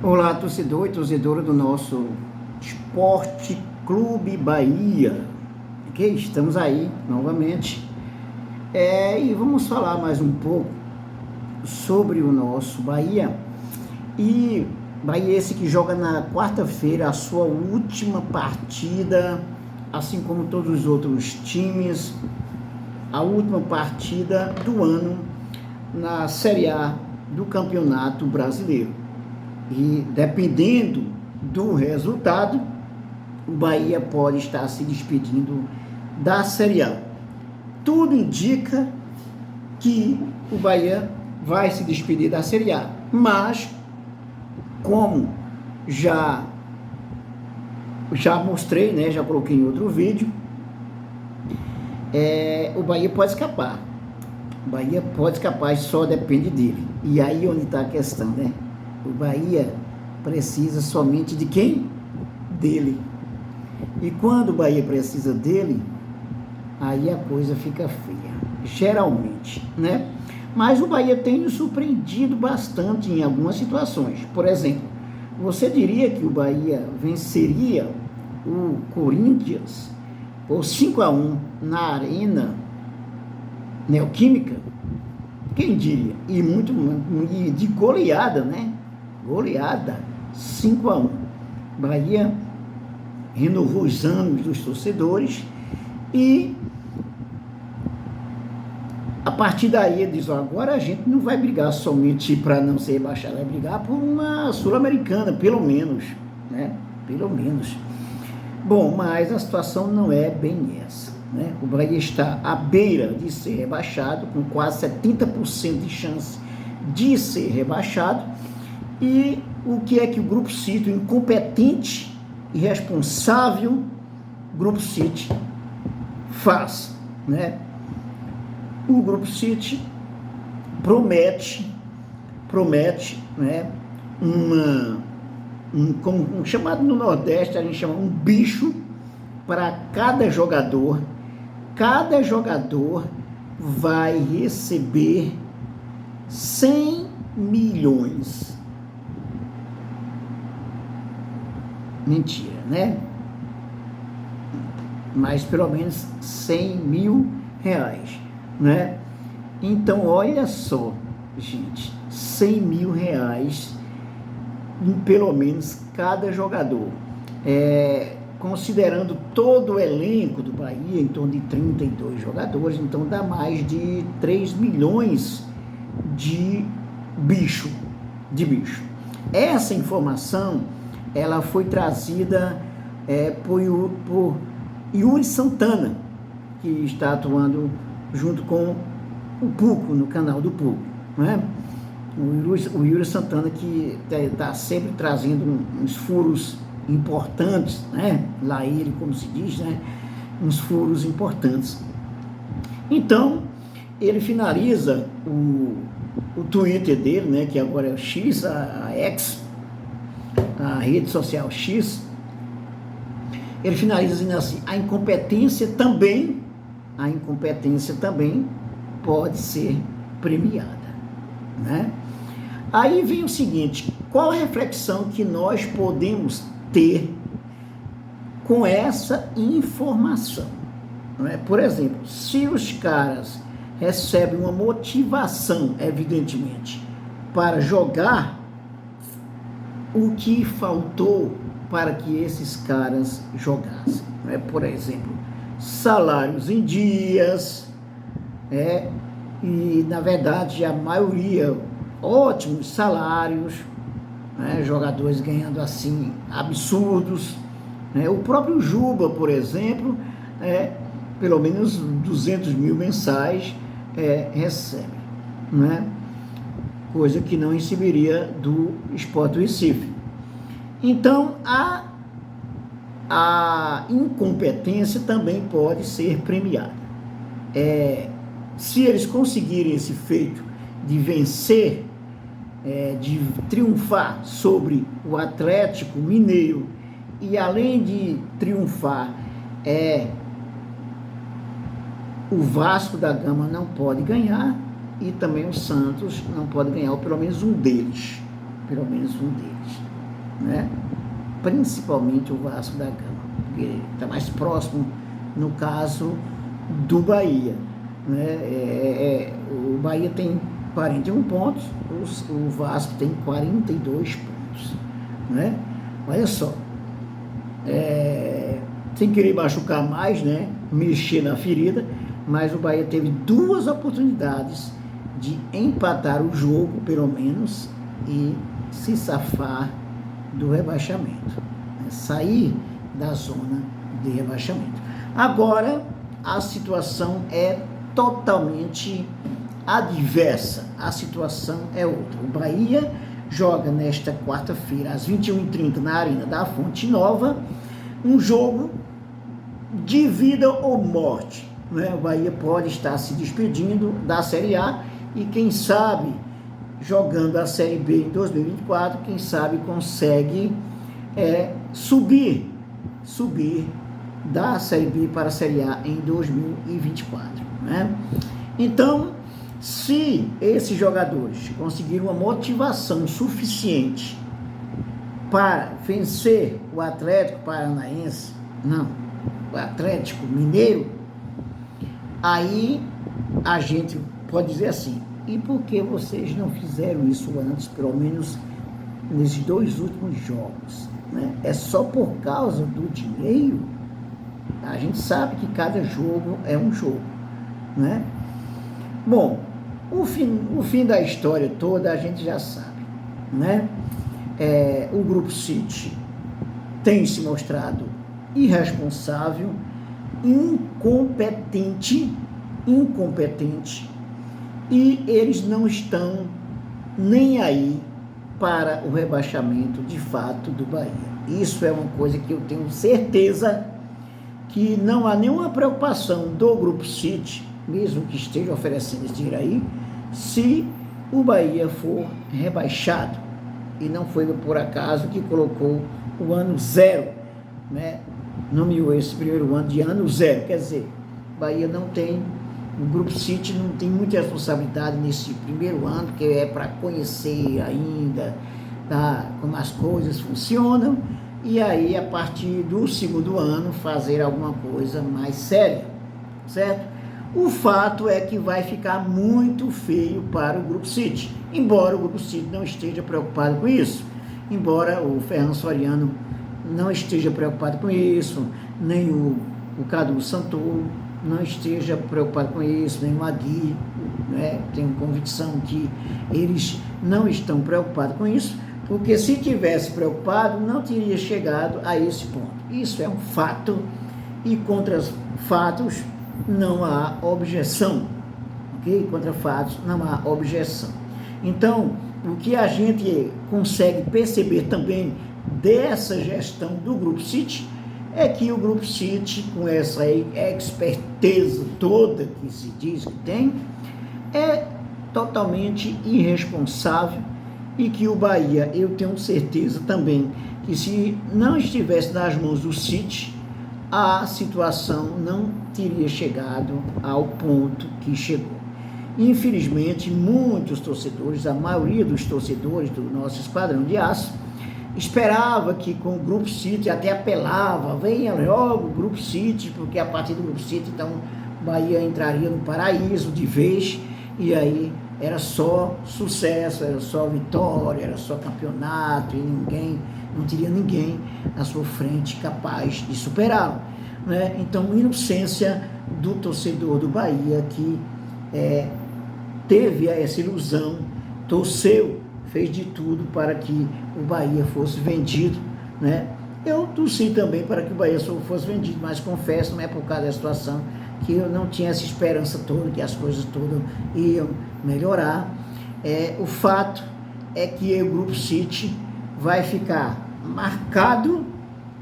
Olá, torcedor e torcedora do nosso Esporte Clube Bahia. Ok? Estamos aí novamente e vamos falar mais um pouco sobre o nosso Bahia. E Bahia esse que joga na quarta-feira a sua última partida, assim como todos os outros times, a última partida do ano na Série A do Campeonato Brasileiro. E dependendo do resultado, o Bahia pode estar se despedindo da Série A. Tudo indica que o Bahia vai se despedir da Série A, mas como já mostrei, né, já coloquei em outro vídeo, o Bahia pode escapar. O Bahia pode escapar, só depende dele. E aí onde está a questão, né? O Bahia precisa somente de quem? Dele. E quando o Bahia precisa dele, aí a coisa fica feia, geralmente, né? Mas o Bahia tem nos surpreendido bastante em algumas situações. Por exemplo, você diria que o Bahia venceria o Corinthians por 5-1 na Arena Neoquímica? Quem diria? E de goleada, né? Goleada, 5-1. Bahia renovou os ânimos dos torcedores e a partir daí ele diz, agora a gente não vai brigar somente para não ser rebaixado, vai brigar por uma Sul-Americana, pelo menos, né? Pelo menos. Bom, mas a situação não é bem essa, né? O Bahia está à beira de ser rebaixado, com quase 70% de chance de ser rebaixado. E o que é que o Grupo City, o incompetente e irresponsável Grupo City, faz, né? O Grupo City promete, né, como chamado no Nordeste, a gente chama um bicho para cada jogador. Cada jogador vai receber 100 milhões. Mentira, né? Mas pelo menos 100 mil reais, né? Então, olha só, gente, 100 mil reais, pelo menos cada jogador. Considerando todo o elenco do Bahia, em torno de 32 jogadores, então dá mais de 3 milhões de bicho. Essa informação ela foi trazida por Yuri Santana, que está atuando junto com o Puco, no canal do Puco, né? O Yuri Santana que está sempre trazendo uns furos importantes, né? Lá ele, como se diz, né? Uns furos importantes. Então, ele finaliza o Twitter dele, né? Que agora é o X, a X, a rede social X, ele finaliza dizendo assim, a incompetência também pode ser premiada, né? Aí vem o seguinte, qual a reflexão que nós podemos ter com essa informação, não é? Por exemplo, se os caras recebem uma motivação, evidentemente, para jogar, o que faltou para que esses caras jogassem, né? Por exemplo, salários em dias, e na verdade a maioria, ótimos salários, né? Jogadores ganhando assim absurdos, né? O próprio Juba, por exemplo, pelo menos 200 mil mensais recebe, né? Coisa que não receberia do Sport Recife. Então, a incompetência também pode ser premiada. Se eles conseguirem esse feito de vencer, de triunfar sobre o Atlético Mineiro, e além de triunfar, o Vasco da Gama não pode ganhar, e também o Santos não pode ganhar, ou pelo menos um deles. né? Principalmente o Vasco da Gama, porque está mais próximo, no caso do Bahia, né? O Bahia tem 41 pontos, o Vasco tem 42 pontos, né? Olha só, sem querer machucar mais, né? Mexer na ferida, mas o Bahia teve 2 oportunidades de empatar o jogo, pelo menos, e se safar do rebaixamento, né? Sair da zona de rebaixamento. Agora, a situação é totalmente adversa, a situação é outra. O Bahia joga nesta quarta-feira, às 21h30, na Arena da Fonte Nova, um jogo de vida ou morte, né? O Bahia pode estar se despedindo da Série A e, quem sabe, jogando a Série B em 2024, quem sabe consegue subir da Série B para a Série A em 2024, né? Então, se esses jogadores conseguirem uma motivação suficiente para vencer o Atlético Paranaense, o Atlético Mineiro, aí a gente pode dizer assim: e por que vocês não fizeram isso antes, pelo menos nesses 2 últimos jogos, né? É só por causa do dinheiro? A gente sabe que cada jogo é um jogo, né? Bom, o fim da história toda a gente já sabe, né? O Grupo City tem se mostrado irresponsável, incompetente, e eles não estão nem aí para o rebaixamento de fato do Bahia. Isso é uma coisa que eu tenho certeza que não há nenhuma preocupação do Grupo City, mesmo que esteja oferecendo esse dinheiro aí, se o Bahia for rebaixado. E não foi por acaso que colocou o ano 0, né? Nomeou esse primeiro ano de ano 0. Quer dizer, o Bahia não tem, o Grupo City não tem muita responsabilidade nesse primeiro ano, que é para conhecer ainda, tá, como as coisas funcionam, e aí, a partir do segundo ano, fazer alguma coisa mais séria, certo? O fato é que vai ficar muito feio para o Grupo City, embora o Grupo City não esteja preocupado com isso, embora o Fernando Soriano não esteja preocupado com isso, nem o Cadu Santoro não esteja preocupado com isso, nem o Magui, né? Tenho convicção que eles não estão preocupados com isso, porque se tivesse preocupado, não teria chegado a esse ponto. Isso é um fato, e contra os fatos não há objeção, ok? Contra fatos não há objeção. Então, o que a gente consegue perceber também dessa gestão do Grupo City é que o Grupo City, com essa experteza toda que se diz que tem, é totalmente irresponsável, e que o Bahia, eu tenho certeza também, que se não estivesse nas mãos do City, a situação não teria chegado ao ponto que chegou. Infelizmente, muitos torcedores, a maioria dos torcedores do nosso Esquadrão de Aço, esperava que com o Grupo City, até apelava, venha logo o Grupo City, porque a partir do Grupo City, então, o Bahia entraria no paraíso de vez, e aí era só sucesso, era só vitória, era só campeonato, e não teria ninguém à sua frente capaz de superá-lo, né? Então, inocência do torcedor do Bahia, que teve essa ilusão, torceu, fez de tudo para que o Bahia fosse vendido, né? Eu torci também para que o Bahia fosse vendido, mas confesso, não é por causa da situação, que eu não tinha essa esperança toda, que as coisas todas iam melhorar. O fato é que o Grupo City vai ficar marcado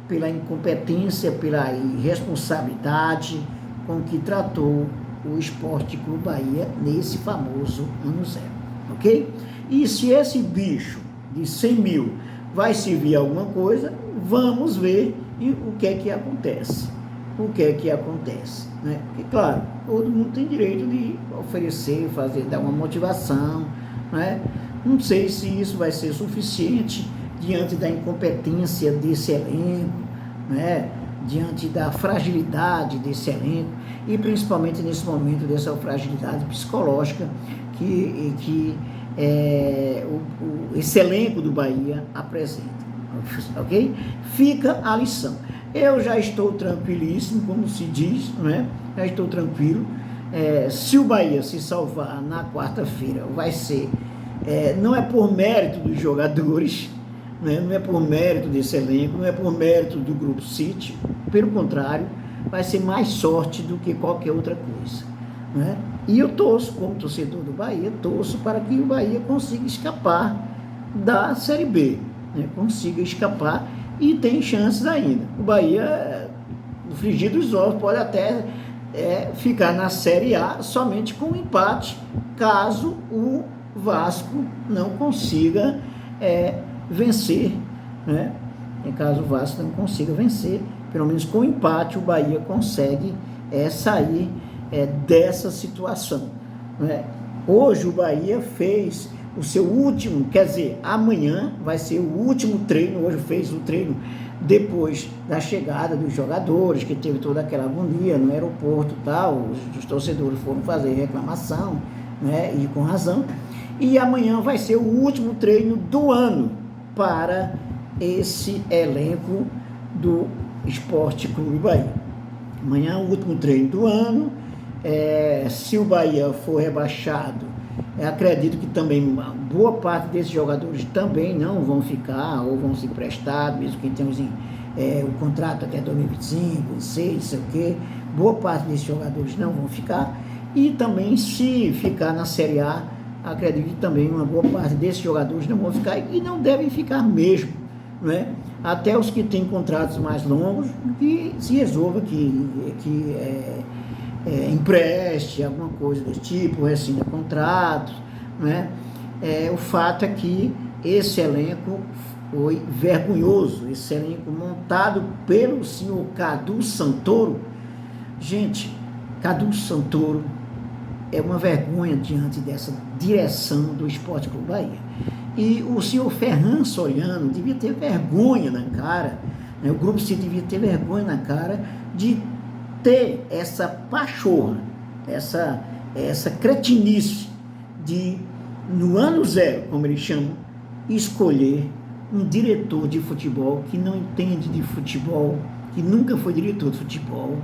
pela incompetência, pela irresponsabilidade com que tratou o Esporte Clube Bahia nesse famoso ano 0, ok? E se esse bicho de 100 mil vai servir a alguma coisa, vamos ver o que é que acontece. Né? Porque, claro, todo mundo tem direito de oferecer, dar uma motivação, né? Não sei se isso vai ser suficiente diante da incompetência desse elenco, né? Diante da fragilidade desse elenco e principalmente nesse momento dessa fragilidade psicológica que esse elenco do Bahia apresenta, ok? Fica a lição. Eu já estou tranquilíssimo, como se diz, né? Já estou tranquilo. Se o Bahia se salvar na quarta-feira, vai ser, não é por mérito dos jogadores, né? Não é por mérito desse elenco, não é por mérito do Grupo City, pelo contrário, vai ser mais sorte do que qualquer outra coisa, né? E eu torço, como torcedor do Bahia, torço para que o Bahia consiga escapar da Série B, né? Consiga escapar e tem chances ainda. O Bahia, no frigir dos ovos, pode até ficar na Série A somente com um empate, caso o Vasco não consiga vencer, né? Caso o Vasco não consiga vencer, pelo menos com empate o Bahia consegue sair dessa situação, né? Hoje o Bahia fez o seu último, quer dizer, amanhã vai ser o último treino. Hoje fez o treino depois da chegada dos jogadores, que teve toda aquela agonia no aeroporto e tal, os torcedores foram fazer reclamação, né? E com razão. E amanhã vai ser o último treino do ano para esse elenco do Esporte Clube Bahia. Amanhã é o último treino do ano. Se o Bahia for rebaixado, acredito que também boa parte desses jogadores também não vão ficar ou vão se emprestar, mesmo quem tem o contrato até 2025, 2026, não sei o quê. Boa parte desses jogadores não vão ficar. E também, se ficar na Série A, acredito que também uma boa parte desses jogadores não vão ficar e não devem ficar mesmo, né? Até os que têm contratos mais longos, que se resolva que empreste alguma coisa desse tipo, rescinda contratos, né? O fato é que esse elenco foi vergonhoso, esse elenco montado pelo senhor Cadu Santoro. Gente, Cadu Santoro é uma vergonha diante dessa direção do Esporte Clube Bahia. E o senhor Ferran Soriano devia ter vergonha na cara, né? O Grupo City devia ter vergonha na cara de ter essa pachorra, essa cretinice de, no ano zero, como eles chamam, escolher um diretor de futebol que não entende de futebol, que nunca foi diretor de futebol,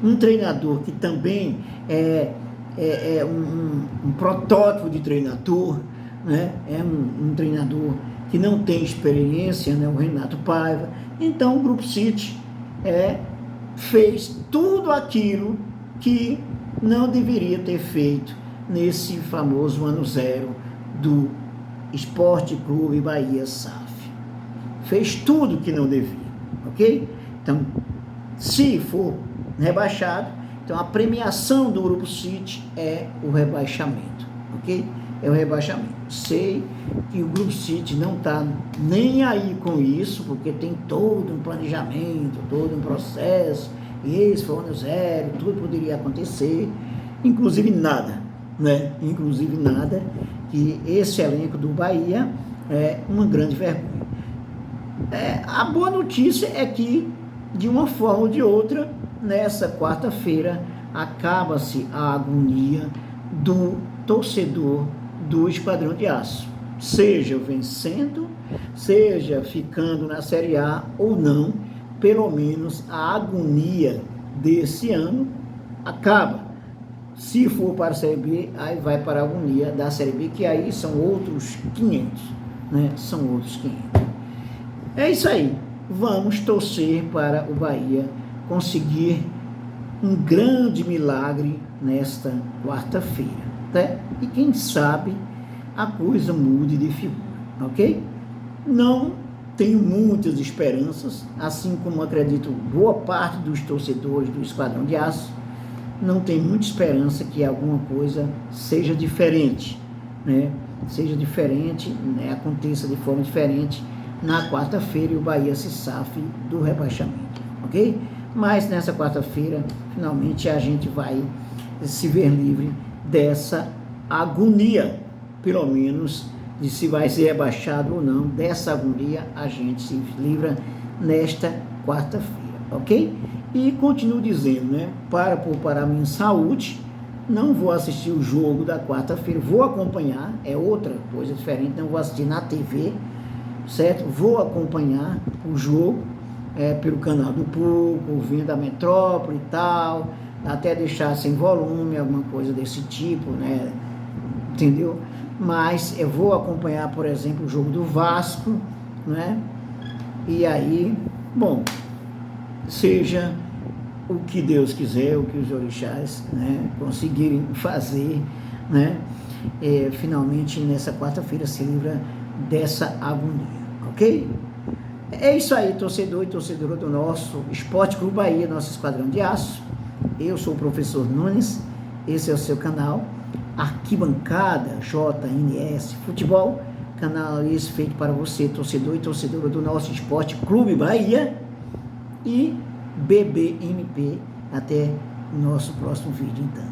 um treinador que também é um protótipo de treinador, né? Um treinador que não tem experiência, né? O Renato Paiva. Então o Grupo City fez tudo aquilo que não deveria ter feito nesse famoso ano zero do Esporte Clube Bahia SAF. Fez tudo que não devia, ok? Então, se for rebaixado, então a premiação do Grupo City é o rebaixamento, ok? É o rebaixamento. Sei que o Grupo City não está nem aí com isso, porque tem todo um planejamento, todo um processo, e esse foi o ano zero, tudo poderia acontecer, inclusive nada, né? Inclusive nada, que esse elenco do Bahia é uma grande vergonha. A boa notícia é que, de uma forma ou de outra, nessa quarta-feira, acaba-se a agonia do torcedor do Esquadrão de Aço, seja vencendo, seja ficando na Série A ou não, pelo menos a agonia desse ano acaba. Se for para a Série B, aí vai para a agonia da Série B, que aí são outros 500, né? São outros 500. É isso aí. Vamos torcer para o Bahia conseguir um grande milagre nesta quarta-feira, né? E quem sabe a coisa mude de figura, ok? Não tenho muitas esperanças, assim como acredito boa parte dos torcedores do Esquadrão de Aço, não tem muita esperança que alguma coisa seja diferente, né? Seja diferente, né? Aconteça de forma diferente na quarta-feira e o Bahia se safe do rebaixamento, ok? Mas nessa quarta-feira, finalmente, a gente vai se ver livre dessa agonia, pelo menos de se vai ser rebaixado ou não. Dessa agonia a gente se livra nesta quarta-feira, ok? E continuo dizendo, né, para poupar a minha saúde, não vou assistir o jogo da quarta-feira, vou acompanhar, é outra coisa diferente, não vou assistir na TV, certo? Vou acompanhar o jogo pelo canal do Pouco, vendo a Metrópole e tal, até deixar sem volume, alguma coisa desse tipo, né? Entendeu? Mas eu vou acompanhar, por exemplo, o jogo do Vasco, né? E aí, bom, seja o que Deus quiser, o que os orixás, né, conseguirem fazer, né, finalmente nessa quarta-feira se livra dessa agonia, ok? É isso aí, torcedor e torcedora do nosso Esporte Clube Bahia, nosso Esquadrão de Aço. Eu sou o professor Nunes, esse é o seu canal Arquibancada JNS Futebol, canal esse feito para você, torcedor e torcedora do nosso Esporte Clube Bahia e BBMP. Até o nosso próximo vídeo, então.